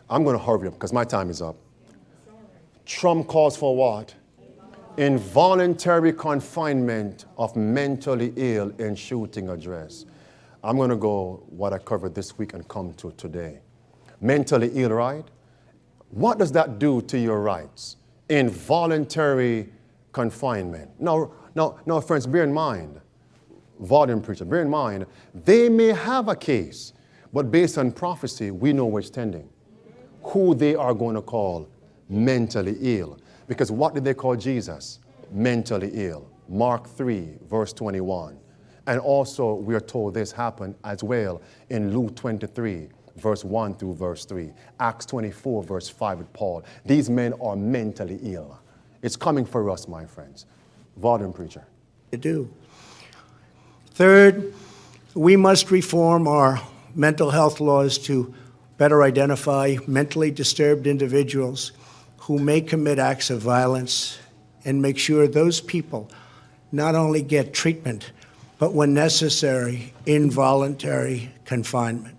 I'm going to hurry up because my time is up. Trump calls for what? Involuntary confinement of mentally ill in shooting address. I'm going to go what I covered this week and come to today. Mentally ill, right? What does that do to your rights? Involuntary confinement. Now, friends, bear in mind, volume preacher, bear in mind, they may have a case, but based on prophecy, we know where it's tending. Who they are going to call mentally ill. Because what did they call Jesus? Mentally ill. Mark 3, verse 21. And also, we are told this happened as well in Luke 23, verse 1 through verse 3. Acts 24, verse 5 with Paul. These men are mentally ill. It's coming for us, my friends. Volume preacher. To do. Third, we must reform our mental health laws to better identify mentally disturbed individuals who may commit acts of violence and make sure those people not only get treatment, but when necessary, involuntary confinement.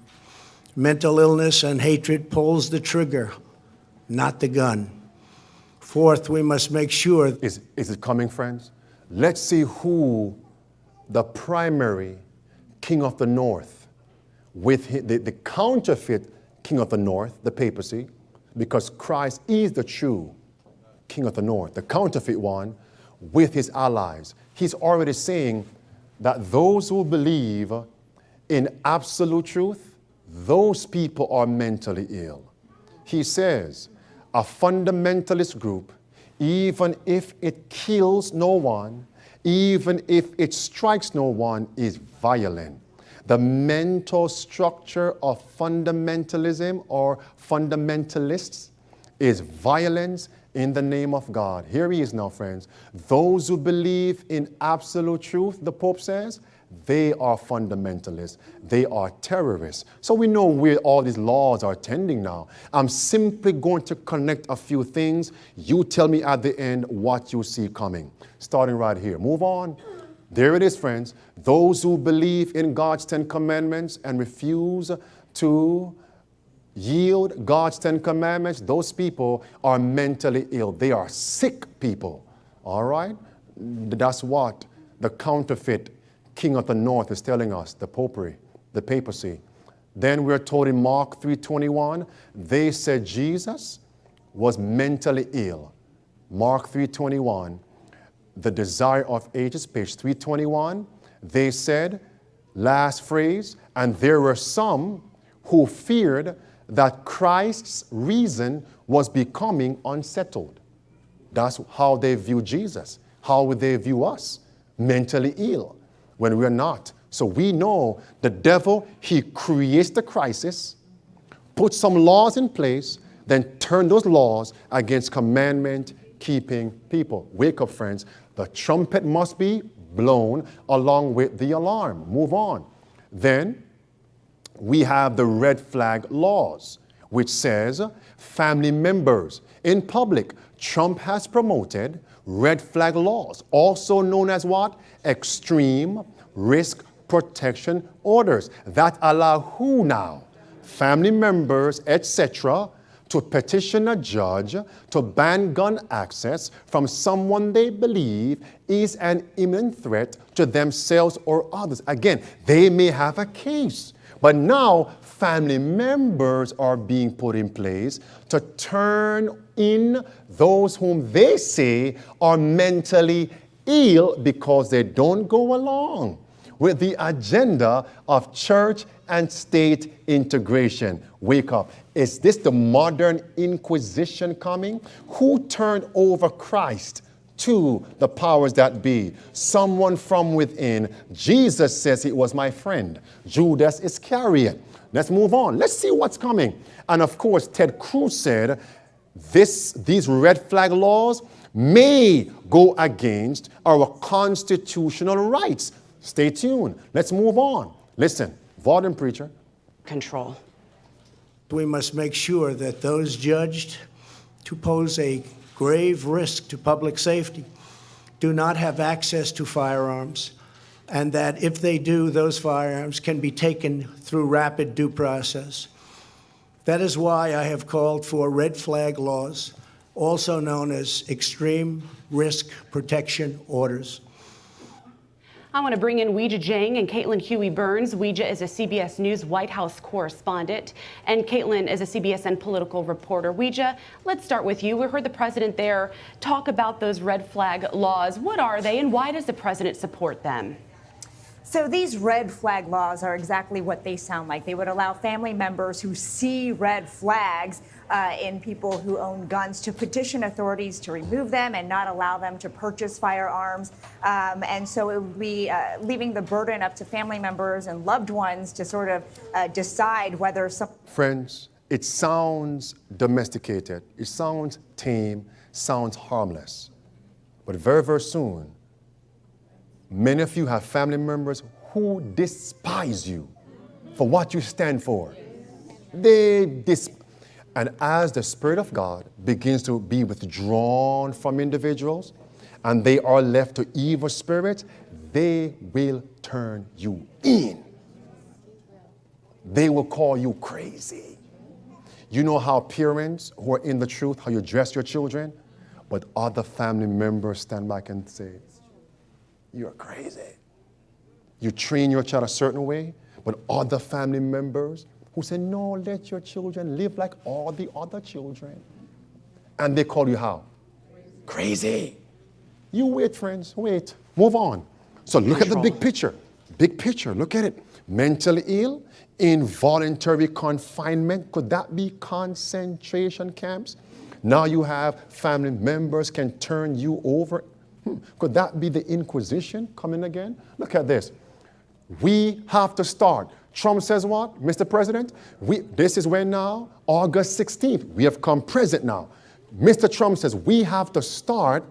Mental illness and hatred pulls the trigger, not the gun. Fourth, we must make sure. Is it coming, friends? Let's see who the primary king of the north, with the counterfeit king of the north, the papacy, because Christ is the true king of the north, the counterfeit one, with his allies. He's already saying that those who believe in absolute truth, those people are mentally ill. He says, a fundamentalist group, even if it kills no one, even if it strikes no one, is violent. The mental structure of fundamentalism or fundamentalists is violence in the name of God. Here he is now, friends. Those who believe in absolute truth, the Pope says, they are fundamentalists. They are terrorists. So we know where all these laws are tending now. I'm simply going to connect a few things. You tell me at the end what you see coming. Starting right here. Move on. There it is, friends. Those who believe in God's 10 Commandments and refuse to yield God's 10 Commandments, those people are mentally ill. They are sick people. All right? That's what the counterfeit king of the north is telling us, the popery, the papacy. Then we're told in Mark 3:21, they said Jesus was mentally ill. Mark 3:21, the desire of ages, page 321, they said, last phrase, and there were some who feared that Christ's reason was becoming unsettled. That's how they view Jesus. How would they view us? Mentally ill, when we're not. So we know the devil, he creates the crisis, puts some laws in place, then turn those laws against commandment-keeping people. Wake up, friends. The trumpet must be blown along with the alarm. Move on. Then we have the red flag laws, which says family members in public. Trump has promoted red flag laws, also known as what? Extreme risk protection orders that allow who now? Family members, etc., to petition a judge to ban gun access from someone they believe is an imminent threat to themselves or others. Again, they may have a case, but now family members are being put in place to turn in those whom they say are mentally ill because they don't go along with the agenda of church and state integration. Wake up. Is this the modern Inquisition coming? Who turned over Christ to the powers that be? Someone from within. Jesus says it was my friend, Judas Iscariot. Let's move on. Let's see what's coming. And of course, Ted Cruz said these red flag laws may go against our constitutional rights. Stay tuned. Let's move on. Listen, volume preacher. Control. We must make sure that those judged to pose a grave risk to public safety do not have access to firearms, and that if they do, those firearms can be taken through rapid due process. That is why I have called for red flag laws, also known as extreme risk protection orders. I want to bring in Weijia Jiang and Caitlin Huey-Burns. Weijia is a CBS News White House correspondent, and Caitlin is a CBSN political reporter. Weijia, let's start with you. We heard the president there talk about those red flag laws. What are they, and why does the president support them? So these red flag laws are exactly what they sound like. They would allow family members who see red flags in people who own guns to petition authorities to remove them and not allow them to purchase firearms. And so it would be leaving the burden up to family members and loved ones to sort of decide whether some... Friends, it sounds domesticated, it sounds tame, sounds harmless. But very, very soon, many of you have family members who despise you for what you stand for. And as the Spirit of God begins to be withdrawn from individuals and they are left to evil spirits, they will turn you in. They will call you crazy. You know how parents who are in the truth, how you dress your children, but other family members stand back and say, you're crazy. You train your child a certain way, but other family members who say, no, let your children live like all the other children. And they call you how? Crazy. You wait, friends, wait. Move on. So look at the big picture. Big picture, look at it. Mentally ill, involuntary confinement. Could that be concentration camps? Now you have family members can turn you over. Could that be the Inquisition coming again? Look at this. We have to start. Trump says what, Mr. President? This is when now, August 16th. We have come present now. Mr. Trump says we have to start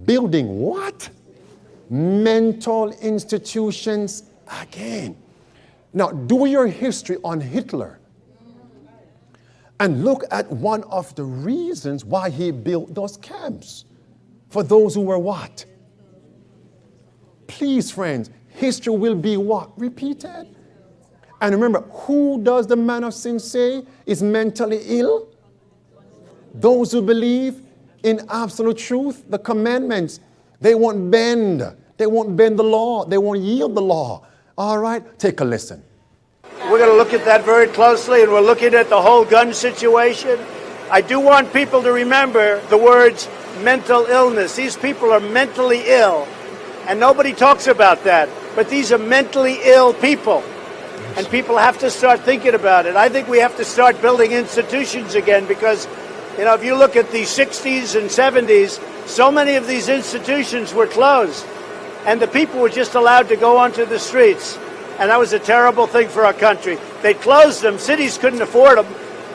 building what? Mental institutions again. Now, do your history on Hitler and look at one of the reasons why he built those camps. For those who were what? Please, friends, history will be what? Repeated. And remember, who does the man of sin say is mentally ill? Those who believe in absolute truth, the commandments. They won't bend. They won't bend the law. They won't yield the law. All right? Take a listen. We're going to look at that very closely, and we're looking at the whole gun situation. I do want people to remember the words mental illness. These people are mentally ill, and nobody talks about that. But these are mentally ill people, and people have to start thinking about it. I think we have to start building institutions again because, you know, if you look at the 60s and 70s, so many of these institutions were closed, and the people were just allowed to go onto the streets. And that was a terrible thing for our country. They closed them. Cities couldn't afford them,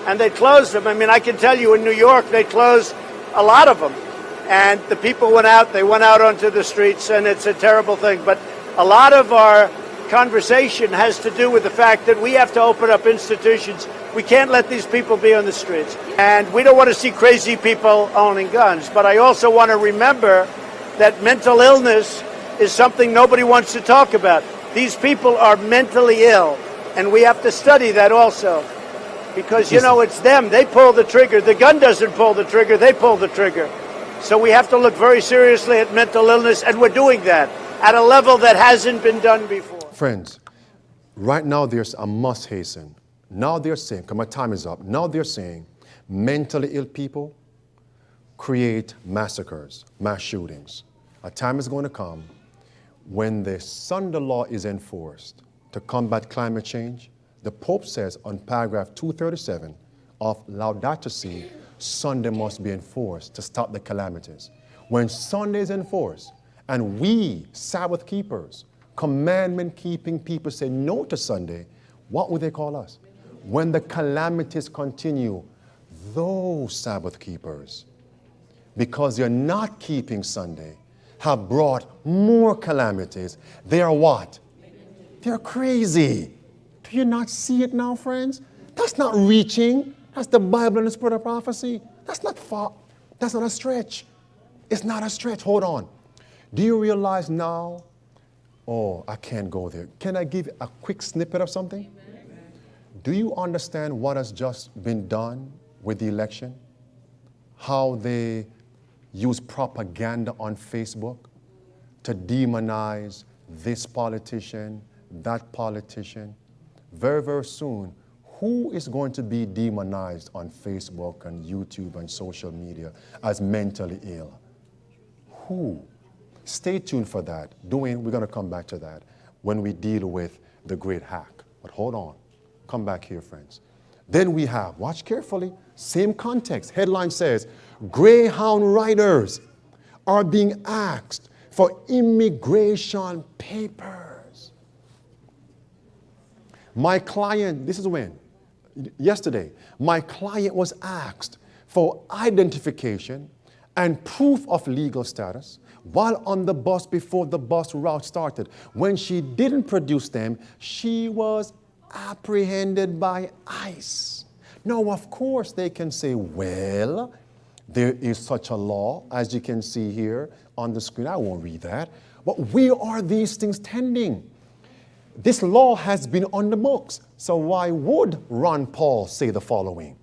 and they closed them. I mean, I can tell you in New York, they closed a lot of them. And the people went out onto the streets, and it's a terrible thing. But a lot of our conversation has to do with the fact that we have to open up institutions. We can't let these people be on the streets. And we don't want to see crazy people owning guns. But I also want to remember that mental illness is something nobody wants to talk about. These people are mentally ill, and we have to study that also. Because, you know, it's them. They pull the trigger. The gun doesn't pull the trigger. They pull the trigger. So we have to look very seriously at mental illness, and we're doing that at a level that hasn't been done before. Friends, right now there's a must hasten. Now they're saying, because my time is up, now they're saying mentally ill people create massacres, mass shootings. A time is going to come when the Sunday law is enforced to combat climate change. The Pope says on paragraph 237 of Laudato Si, Sunday must be enforced to stop the calamities. When Sunday is enforced and we, Sabbath keepers, commandment-keeping people say no to Sunday, what would they call us? When the calamities continue, those Sabbath keepers, because they're not keeping Sunday, have brought more calamities. They are what? They're crazy. Do you not see it now, friends? That's not reaching. That's the Bible and the spirit of prophecy. That's not far. That's not a stretch. It's not a stretch. Hold on. Do you realize now? Oh, I can't go there. Can I give a quick snippet of something? Amen. Do you understand what has just been done with the election? How they use propaganda on Facebook to demonize this politician, that politician. Very, very soon, who is going to be demonized on Facebook and YouTube and social media as mentally ill? Who? Stay tuned for that. We're going to come back to that when we deal with the great hack. But hold on. Come back here, friends. Then we have, watch carefully, same context. Headline says, Greyhound riders are being asked for immigration papers. My client, this is when? Yesterday, my client was asked for identification and proof of legal status while on the bus before the bus route started. When she didn't produce them, she was apprehended by ICE. Now, of course, they can say, well, there is such a law, as you can see here on the screen. I won't read that. But where are these things tending? This law has been on the books. So why would Ron Paul say the following?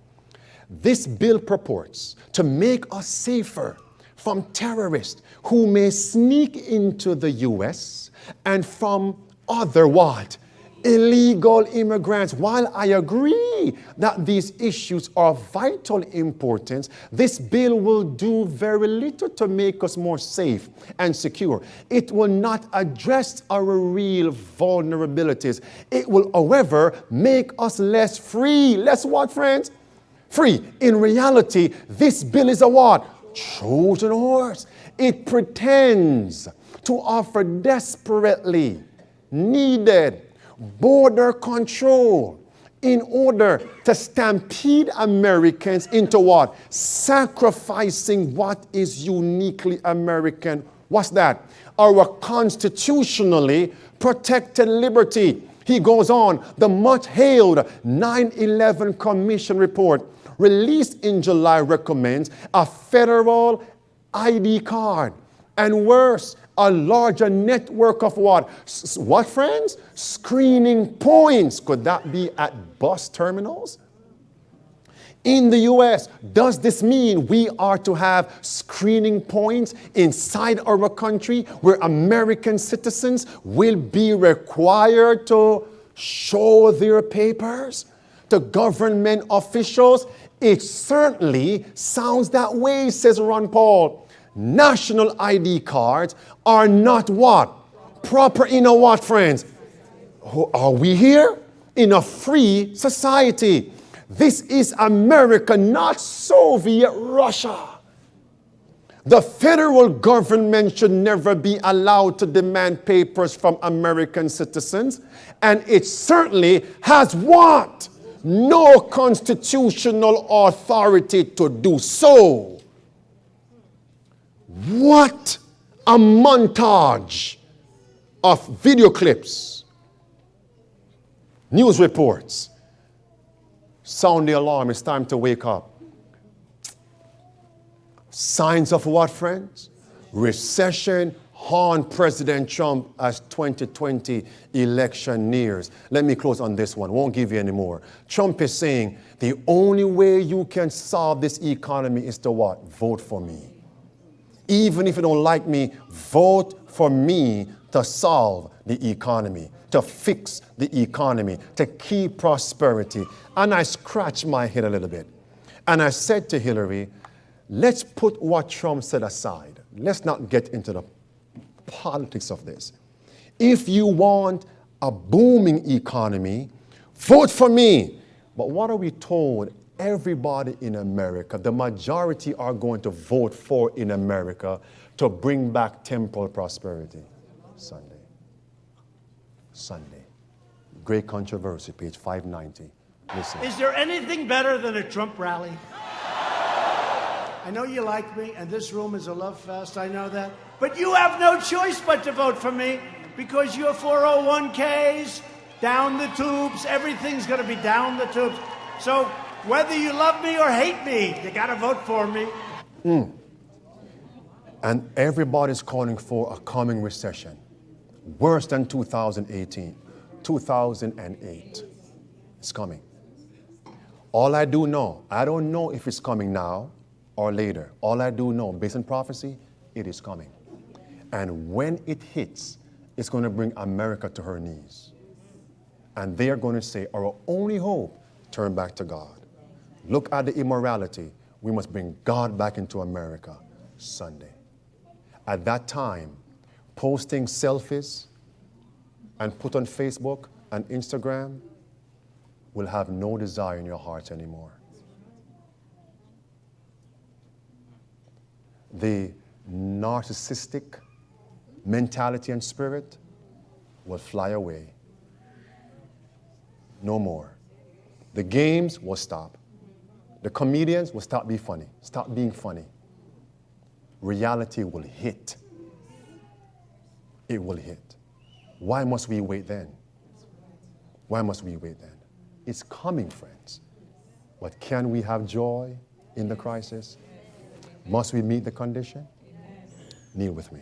This bill purports to make us safer from terrorists who may sneak into the U.S. and from other what? Illegal immigrants. While I agree that these issues are of vital importance, this bill will do very little to make us more safe and secure. It will not address our real vulnerabilities. It will, however, make us less free. Less what, friends? Free. In reality, this bill is a what? Trojan horse. It pretends to offer desperately needed border control in order to stampede Americans into what? Sacrificing what is uniquely American. What's that? Our constitutionally protected liberty. He goes on, the much-hailed 9/11 Commission report released in July recommends a federal ID card. And worse, a larger network of what? What, friends? Screening points. Could that be at bus terminals? In the U.S., does this mean we are to have screening points inside our country where American citizens will be required to show their papers to government officials? It certainly sounds that way, says Ron Paul. National ID cards are not what? Proper in a what, friends? Are we here? In a free society. This is America, not Soviet Russia. The federal government should never be allowed to demand papers from American citizens. And it certainly has what? No constitutional authority to do so. What a montage of video clips, news reports. Sound the alarm, it's time to wake up. Signs of what, friends? Recession haunt President Trump as 2020 election nears. Let me close on this one, won't give you any more. Trump is saying the only way you can solve this economy is to what? Vote for me. Even if you don't like me, vote for me to solve the economy, to fix the economy, to keep prosperity. And I scratched my head a little bit. And I said to Hillary, let's put what Trump said aside. Let's not get into the politics of this. If you want a booming economy, vote for me. But what are we told? Everybody in America, the majority are going to vote for in America to bring back temporal prosperity. Sunday. Great controversy, page 590. Listen. Is there anything better than a Trump rally? I know you like me, and this room is a love fest, I know that. But you have no choice but to vote for me, because your 401ks, down the tubes, everything's going to be down the tubes. So whether you love me or hate me, you got to vote for me. And everybody's calling for a coming recession. Worse than 2018, 2008. It's coming. All I do know, I don't know if it's coming now or later. All I do know, based on prophecy, it is coming. And when it hits, it's going to bring America to her knees. And they are going to say, our only hope, turn back to God. Look at the immorality. We must bring God back into America Sunday. At that time, posting selfies and put on Facebook and Instagram will have no desire in your hearts anymore. The narcissistic mentality and spirit will fly away. No more. The games will stop. The comedians will stop being funny. Reality will hit. It will hit. Why must we wait then? Why must we wait then? It's coming, friends. But can we have joy in the crisis? Must we meet the condition? Kneel with me.